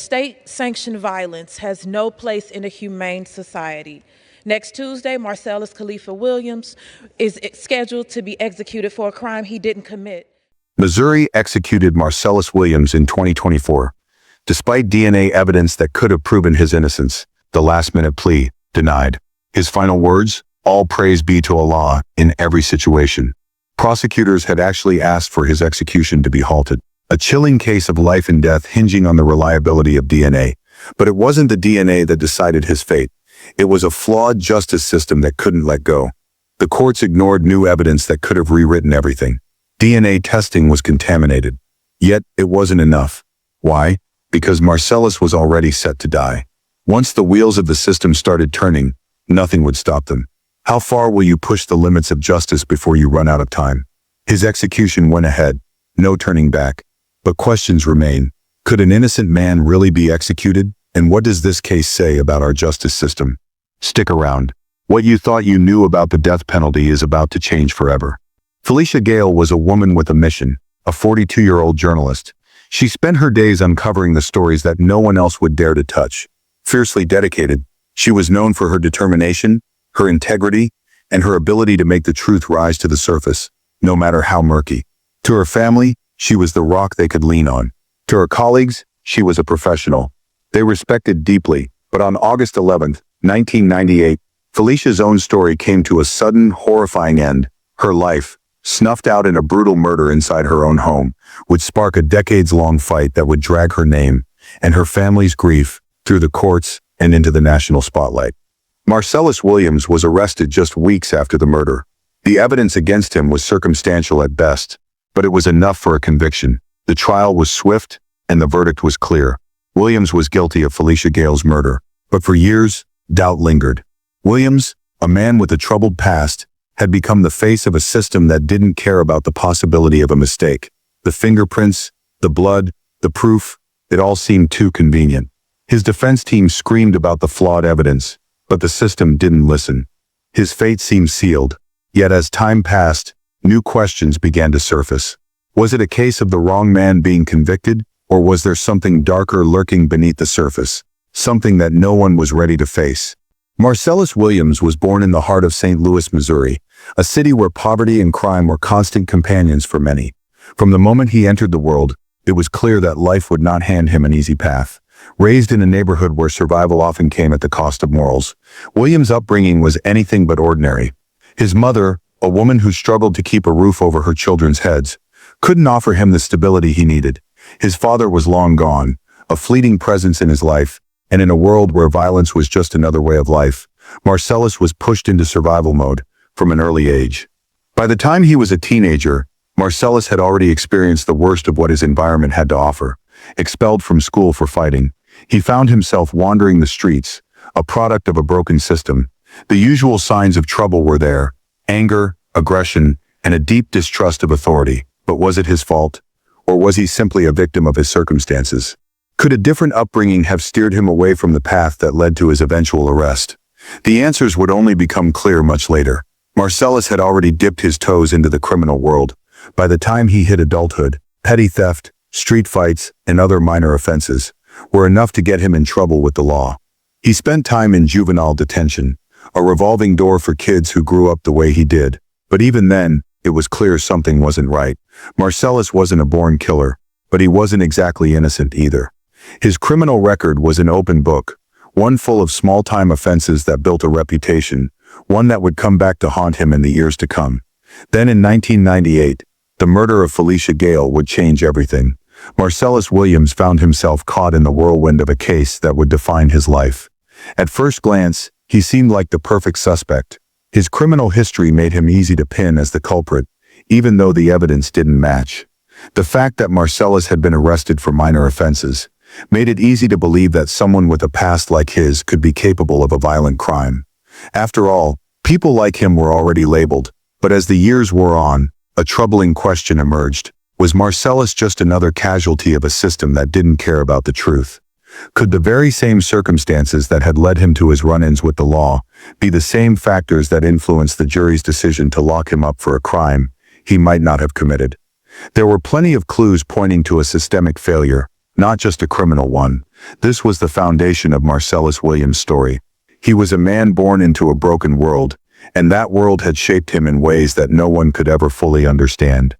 state-sanctioned violence has no place in a humane society. Next Tuesday, Marcellus Williams is scheduled to be executed for a crime he didn't commit. Missouri executed Marcellus Williams in 2024. Despite DNA evidence that could have proven his innocence, the last-minute plea denied. His final words, "All praise be to Allah in every situation." Prosecutors had actually asked for his execution to be halted. A chilling case of life and death hinging on the reliability of DNA. But it wasn't the DNA that decided his fate. It was a flawed justice system that couldn't let go. The courts ignored new evidence that could have rewritten everything. DNA testing was contaminated. Yet, it wasn't enough. Why? Because Marcellus was already set to die. Once the wheels of the system started turning, nothing would stop them. How far will you push the limits of justice before you run out of time? His execution went ahead. No turning back. But questions remain. Could an innocent man really be executed? And what does this case say about our justice system? Stick around. What you thought you knew about the death penalty is about to change forever. Felicia Gail was a woman with a mission, a 42-year-old journalist. She spent her days uncovering the stories that no one else would dare to touch. Fiercely dedicated, she was known for her determination, her integrity, and her ability to make the truth rise to the surface, no matter how murky. To her family, she was the rock they could lean on. To her colleagues, she was a professional they respected deeply. But on August 11, 1998, Felicia's own story came to a sudden, horrifying end. Her life, snuffed out in a brutal murder inside her own home, would spark a decades-long fight that would drag her name and her family's grief through the courts and into the national spotlight. Marcellus Williams was arrested just weeks after the murder. The evidence against him was circumstantial at best, but it was enough for a conviction. The trial was swift, and the verdict was clear. Williams was guilty of Felicia Gail's murder, but for years, doubt lingered. Williams, a man with a troubled past, had become the face of a system that didn't care about the possibility of a mistake. The fingerprints, the blood, the proof, it all seemed too convenient. His defense team screamed about the flawed evidence, but the system didn't listen. His fate seemed sealed. Yet as time passed, new questions began to surface. Was it a case of the wrong man being convicted, or was there something darker lurking beneath the surface, something that no one was ready to face? Marcellus Williams was born in the heart of St. Louis, Missouri, a city where poverty and crime were constant companions for many. From the moment he entered the world, it was clear that life would not hand him an easy path. Raised in a neighborhood where survival often came at the cost of morals, Williams' upbringing was anything but ordinary. His mother, a woman who struggled to keep a roof over her children's heads, couldn't offer him the stability he needed. His father was long gone, a fleeting presence in his life, and in a world where violence was just another way of life, Marcellus was pushed into survival mode from an early age. By the time he was a teenager, Marcellus had already experienced the worst of what his environment had to offer. Expelled from school for fighting, he found himself wandering the streets, a product of a broken system. The usual signs of trouble were there: anger, aggression, and a deep distrust of authority. But was it his fault? Or was he simply a victim of his circumstances? Could a different upbringing have steered him away from the path that led to his eventual arrest? The answers would only become clear much later. Marcellus had already dipped his toes into the criminal world. By the time he hit adulthood, petty theft, street fights, and other minor offenses were enough to get him in trouble with the law. He spent time in juvenile detention, a revolving door for kids who grew up the way he did. But even then, it was clear something wasn't right. Marcellus wasn't a born killer, but he wasn't exactly innocent either. His criminal record was an open book, one full of small-time offenses that built a reputation, one that would come back to haunt him in the years to come. Then in 1998, the murder of Felicia Gail would change everything. Marcellus Williams found himself caught in the whirlwind of a case that would define his life. At first glance, he seemed like the perfect suspect. His criminal history made him easy to pin as the culprit, even though the evidence didn't match. The fact that Marcellus had been arrested for minor offenses made it easy to believe that someone with a past like his could be capable of a violent crime. After all, people like him were already labeled, but as the years wore on, a troubling question emerged. Was Marcellus just another casualty of a system that didn't care about the truth? Could the very same circumstances that had led him to his run-ins with the law be the same factors that influenced the jury's decision to lock him up for a crime he might not have committed? There were plenty of clues pointing to a systemic failure, not just a criminal one. This was the foundation of Marcellus Williams' story. He was a man born into a broken world, and that world had shaped him in ways that no one could ever fully understand.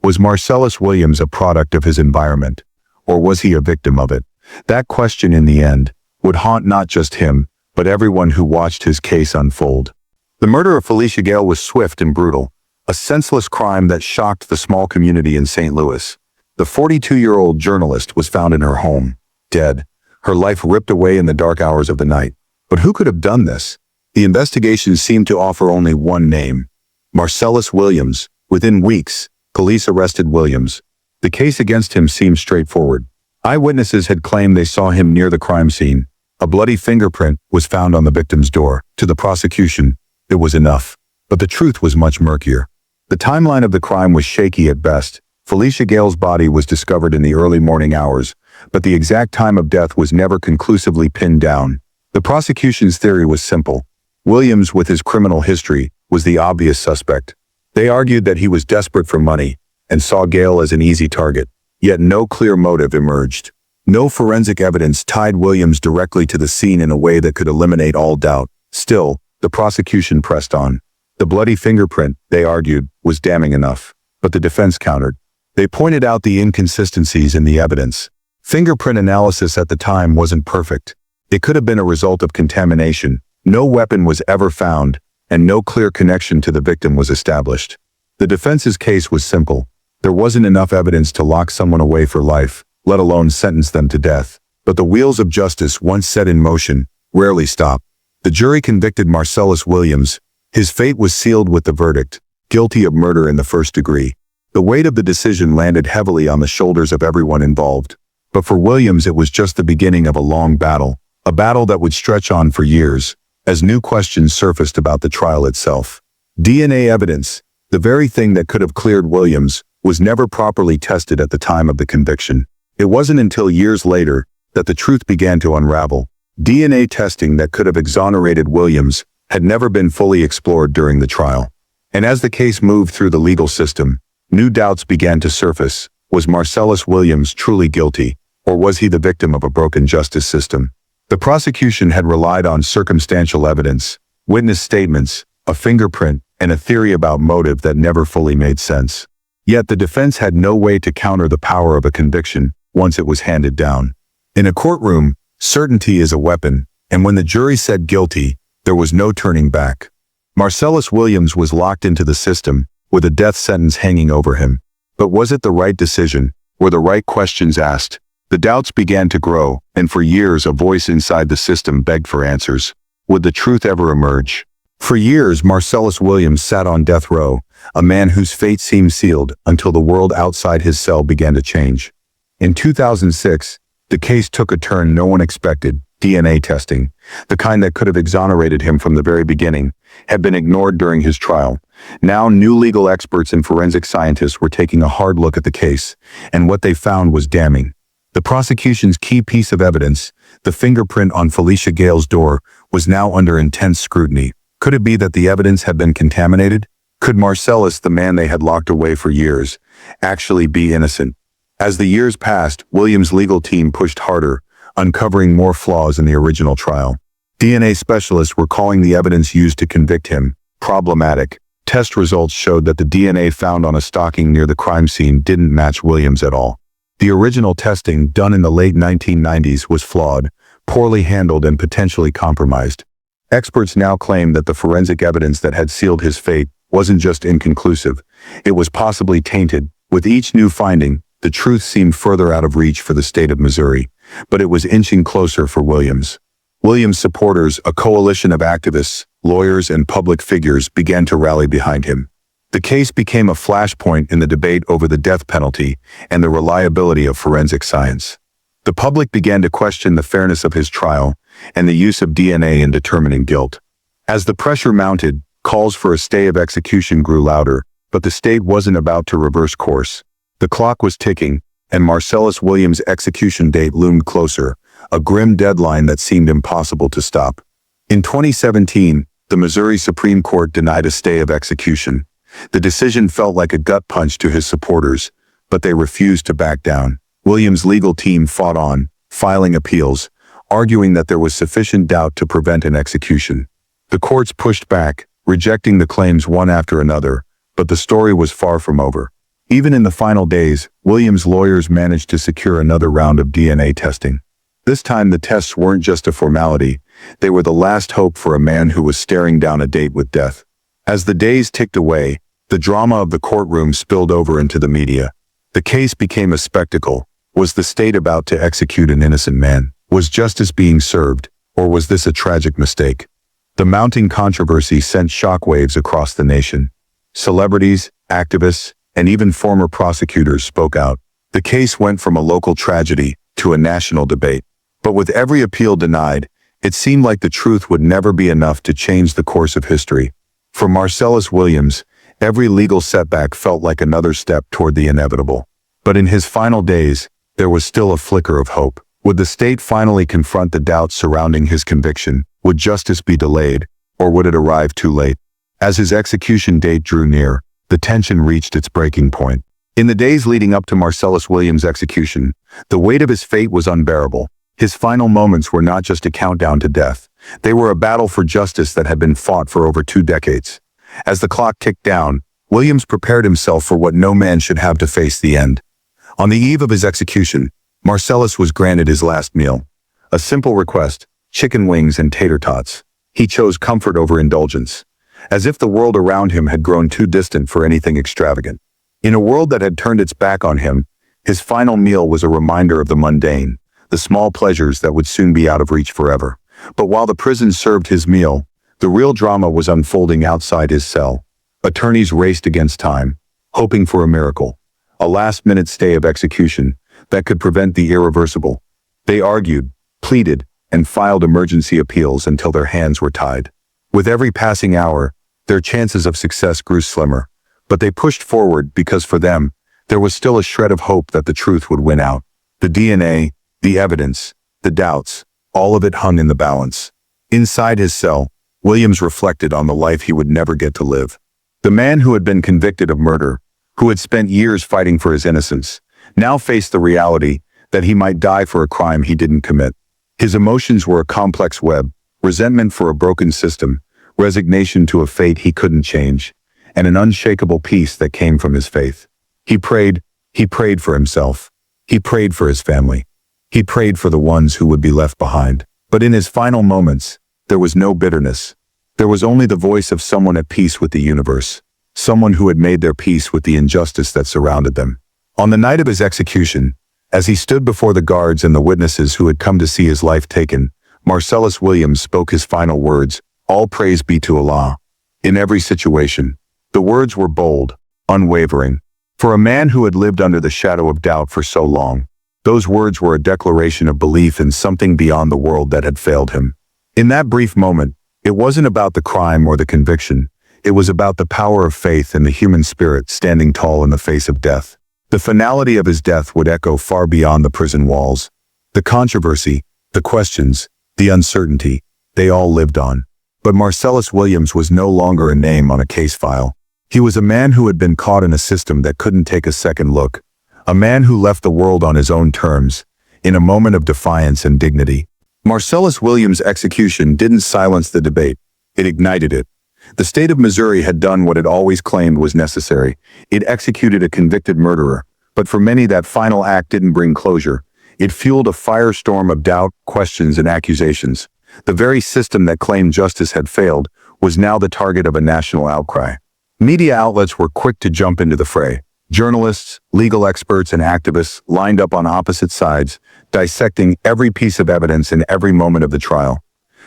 Was Marcellus Williams a product of his environment, or was he a victim of it? That question, in the end, would haunt not just him, but everyone who watched his case unfold. The murder of Felicia Gail was swift and brutal, a senseless crime that shocked the small community in St. Louis. The 42-year-old journalist was found in her home, dead, her life ripped away in the dark hours of the night. But who could have done this? The investigation seemed to offer only one name: Marcellus Williams. Within weeks, police arrested Williams. The case against him seemed straightforward. Eyewitnesses had claimed they saw him near the crime scene. A bloody fingerprint was found on the victim's door. To the prosecution, it was enough. But the truth was much murkier. The timeline of the crime was shaky at best. Felicia Gail's body was discovered in the early morning hours, but the exact time of death was never conclusively pinned down. The prosecution's theory was simple. Williams, with his criminal history, was the obvious suspect. They argued that he was desperate for money and saw Gail as an easy target. Yet no clear motive emerged. No forensic evidence tied Williams directly to the scene in a way that could eliminate all doubt. Still, the prosecution pressed on. The bloody fingerprint, they argued, was damning enough. But the defense countered. They pointed out the inconsistencies in the evidence. Fingerprint analysis at the time wasn't perfect. It could have been a result of contamination. No weapon was ever found, and no clear connection to the victim was established. The defense's case was simple. There wasn't enough evidence to lock someone away for life, let alone sentence them to death. But the wheels of justice, once set in motion, rarely stop. The jury convicted Marcellus Williams. His fate was sealed with the verdict: guilty of murder in the first degree. The weight of the decision landed heavily on the shoulders of everyone involved. But for Williams, it was just the beginning of a long battle, a battle that would stretch on for years, as new questions surfaced about the trial itself. DNA evidence, the very thing that could have cleared Williams, was never properly tested at the time of the conviction. It wasn't until years later that the truth began to unravel. DNA testing that could have exonerated Williams had never been fully explored during the trial. And as the case moved through the legal system, new doubts began to surface. Was Marcellus Williams truly guilty, or was he the victim of a broken justice system? The prosecution had relied on circumstantial evidence, witness statements, a fingerprint, and a theory about motive that never fully made sense. Yet the defense had no way to counter the power of a conviction once it was handed down. In a courtroom, certainty is a weapon, and when the jury said guilty, there was no turning back. Marcellus Williams was locked into the system, with a death sentence hanging over him. But was it the right decision? Were the right questions asked? The doubts began to grow, and for years a voice inside the system begged for answers. Would the truth ever emerge? For years, Marcellus Williams sat on death row, a man whose fate seemed sealed until the world outside his cell began to change. In 2006, the case took a turn no one expected. DNA testing, the kind that could have exonerated him from the very beginning, had been ignored during his trial. Now new legal experts and forensic scientists were taking a hard look at the case, and what they found was damning. The prosecution's key piece of evidence, the fingerprint on Felicia Gail's door, was now under intense scrutiny. Could it be that the evidence had been contaminated? Could Marcellus, the man they had locked away for years, actually be innocent? As the years passed, Williams' legal team pushed harder, uncovering more flaws in the original trial. DNA specialists were calling the evidence used to convict him problematic. Test results showed that the DNA found on a stocking near the crime scene didn't match Williams at all. The original testing, done in the late 1990s, was flawed, poorly handled, and potentially compromised. Experts now claim that the forensic evidence that had sealed his fate wasn't just inconclusive, it was possibly tainted. With each new finding, the truth seemed further out of reach for the state of Missouri, but it was inching closer for Williams. Williams' supporters, a coalition of activists, lawyers, and public figures, began to rally behind him. The case became a flashpoint in the debate over the death penalty and the reliability of forensic science. The public began to question the fairness of his trial and the use of DNA in determining guilt. As the pressure mounted, calls for a stay of execution grew louder, but the state wasn't about to reverse course. The clock was ticking, and Marcellus Williams' execution date loomed closer, a grim deadline that seemed impossible to stop. In 2017, the Missouri Supreme Court denied a stay of execution. The decision felt like a gut punch to his supporters, but they refused to back down. Williams' legal team fought on, filing appeals, arguing that there was sufficient doubt to prevent an execution. The courts pushed back, rejecting the claims one after another, but the story was far from over. Even in the final days, Williams' lawyers managed to secure another round of DNA testing. This time the tests weren't just a formality, they were the last hope for a man who was staring down a date with death. As the days ticked away, the drama of the courtroom spilled over into the media. The case became a spectacle. Was the state about to execute an innocent man? Was justice being served, or was this a tragic mistake? The mounting controversy sent shockwaves across the nation. Celebrities, activists, and even former prosecutors spoke out. The case went from a local tragedy to a national debate. But with every appeal denied, it seemed like the truth would never be enough to change the course of history. For Marcellus Williams, every legal setback felt like another step toward the inevitable. But in his final days, there was still a flicker of hope. Would the state finally confront the doubts surrounding his conviction? Would justice be delayed, or would it arrive too late? As his execution date drew near, the tension reached its breaking point. In the days leading up to Marcellus Williams' execution, the weight of his fate was unbearable. His final moments were not just a countdown to death. They were a battle for justice that had been fought for over 2 decades. As the clock ticked down, Williams prepared himself for what no man should have to face: the end. On the eve of his execution, Marcellus was granted his last meal. A simple request: chicken wings and tater tots. He chose comfort over indulgence, as if the world around him had grown too distant for anything extravagant. In a world that had turned its back on him, his final meal was a reminder of the mundane, the small pleasures that would soon be out of reach forever. But while the prison served his meal, the real drama was unfolding outside his cell. Attorneys raced against time, hoping for a miracle, a last-minute stay of execution that could prevent the irreversible. They argued, pleaded, and filed emergency appeals until their hands were tied. With every passing hour, their chances of success grew slimmer, but they pushed forward because for them, there was still a shred of hope that the truth would win out. The DNA, the evidence, the doubts, all of it hung in the balance. Inside his cell, Williams reflected on the life he would never get to live. The man who had been convicted of murder, who had spent years fighting for his innocence, now faced the reality that he might die for a crime he didn't commit. His emotions were a complex web: resentment for a broken system, resignation to a fate he couldn't change, and an unshakable peace that came from his faith. He prayed for himself. He prayed for his family. He prayed for the ones who would be left behind. But in his final moments, there was no bitterness. There was only the voice of someone at peace with the universe, someone who had made their peace with the injustice that surrounded them. On the night of his execution, as he stood before the guards and the witnesses who had come to see his life taken, Marcellus Williams spoke his final words: "All praise be to Allah." In every situation, the words were bold, unwavering. For a man who had lived under the shadow of doubt for so long, those words were a declaration of belief in something beyond the world that had failed him. In that brief moment, it wasn't about the crime or the conviction. It was about the power of faith and the human spirit standing tall in the face of death. The finality of his death would echo far beyond the prison walls. The controversy, the questions, the uncertainty, they all lived on. But Marcellus Williams was no longer a name on a case file. He was a man who had been caught in a system that couldn't take a second look. A man who left the world on his own terms, in a moment of defiance and dignity. Marcellus Williams' execution didn't silence the debate. It ignited it. The state of Missouri had done what it always claimed was necessary. It executed a convicted murderer. But for many, that final act didn't bring closure. It fueled a firestorm of doubt, questions, and accusations. The very system that claimed justice had failed was now the target of a national outcry. Media outlets were quick to jump into the fray. Journalists, legal experts, and activists lined up on opposite sides, dissecting every piece of evidence in every moment of the trial.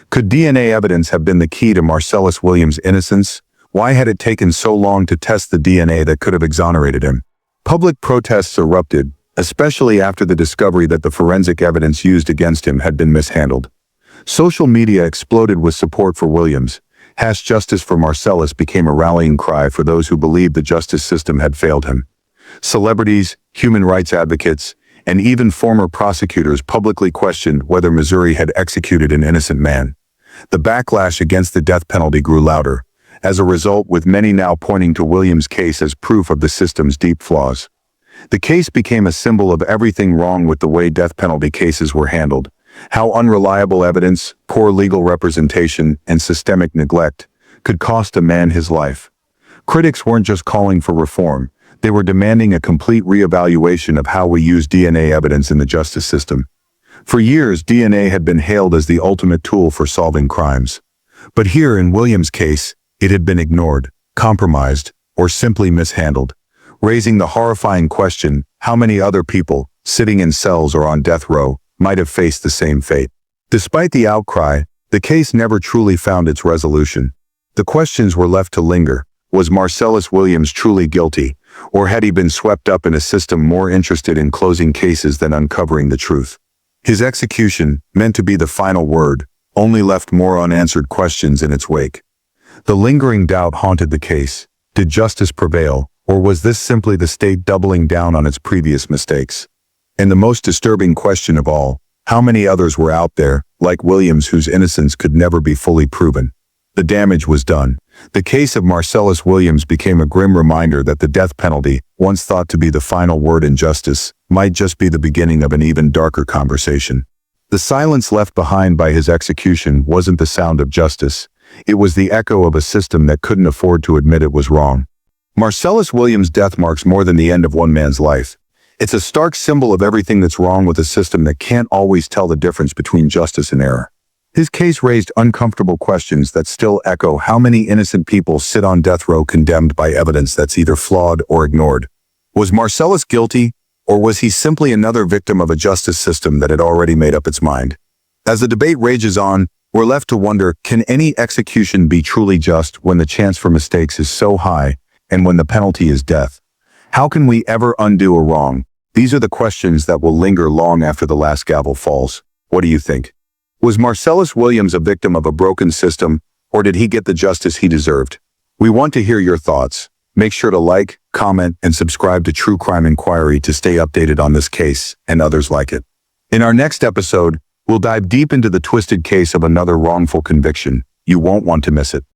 Could DNA evidence have been the key to Marcellus Williams' innocence? Why had it taken so long to test the DNA that could have exonerated him? Public protests erupted, especially after the discovery that the forensic evidence used against him had been mishandled. Social media exploded with support for Williams. #Justice for Marcellus became a rallying cry for those who believed the justice system had failed him. Celebrities, human rights advocates, and even former prosecutors publicly questioned whether Missouri had executed an innocent man. The backlash against the death penalty grew louder, as a result, with many now pointing to Williams' case as proof of the system's deep flaws. The case became a symbol of everything wrong with the way death penalty cases were handled. How unreliable evidence, poor legal representation, and systemic neglect could cost a man his life. Critics weren't just calling for reform, they were demanding a complete reevaluation of how we use DNA evidence in the justice system. For years, DNA had been hailed as the ultimate tool for solving crimes. But here in Williams' case, it had been ignored, compromised, or simply mishandled, raising the horrifying question, how many other people, sitting in cells or on death row, might have faced the same fate. Despite the outcry, the case never truly found its resolution. The questions were left to linger. Was Marcellus Williams truly guilty, or had he been swept up in a system more interested in closing cases than uncovering the truth? His execution, meant to be the final word, only left more unanswered questions in its wake. The lingering doubt haunted the case. Did justice prevail, or was this simply the state doubling down on its previous mistakes? And the most disturbing question of all, how many others were out there, like Williams, whose innocence could never be fully proven? The damage was done. The case of Marcellus Williams became a grim reminder that the death penalty, once thought to be the final word in justice, might just be the beginning of an even darker conversation. The silence left behind by his execution wasn't the sound of justice. It was the echo of a system that couldn't afford to admit it was wrong. Marcellus Williams' death marks more than the end of one man's life. It's a stark symbol of everything that's wrong with a system that can't always tell the difference between justice and error. His case raised uncomfortable questions that still echo: how many innocent people sit on death row condemned by evidence that's either flawed or ignored? Was Marcellus guilty, or was he simply another victim of a justice system that had already made up its mind? As the debate rages on, we're left to wonder, can any execution be truly just when the chance for mistakes is so high and when the penalty is death? How can we ever undo a wrong? These are the questions that will linger long after the last gavel falls. What do you think? Was Marcellus Williams a victim of a broken system, or did he get the justice he deserved? We want to hear your thoughts. Make sure to like, comment, and subscribe to True Crime Inquiry to stay updated on this case and others like it. In our next episode, we'll dive deep into the twisted case of another wrongful conviction. You won't want to miss it.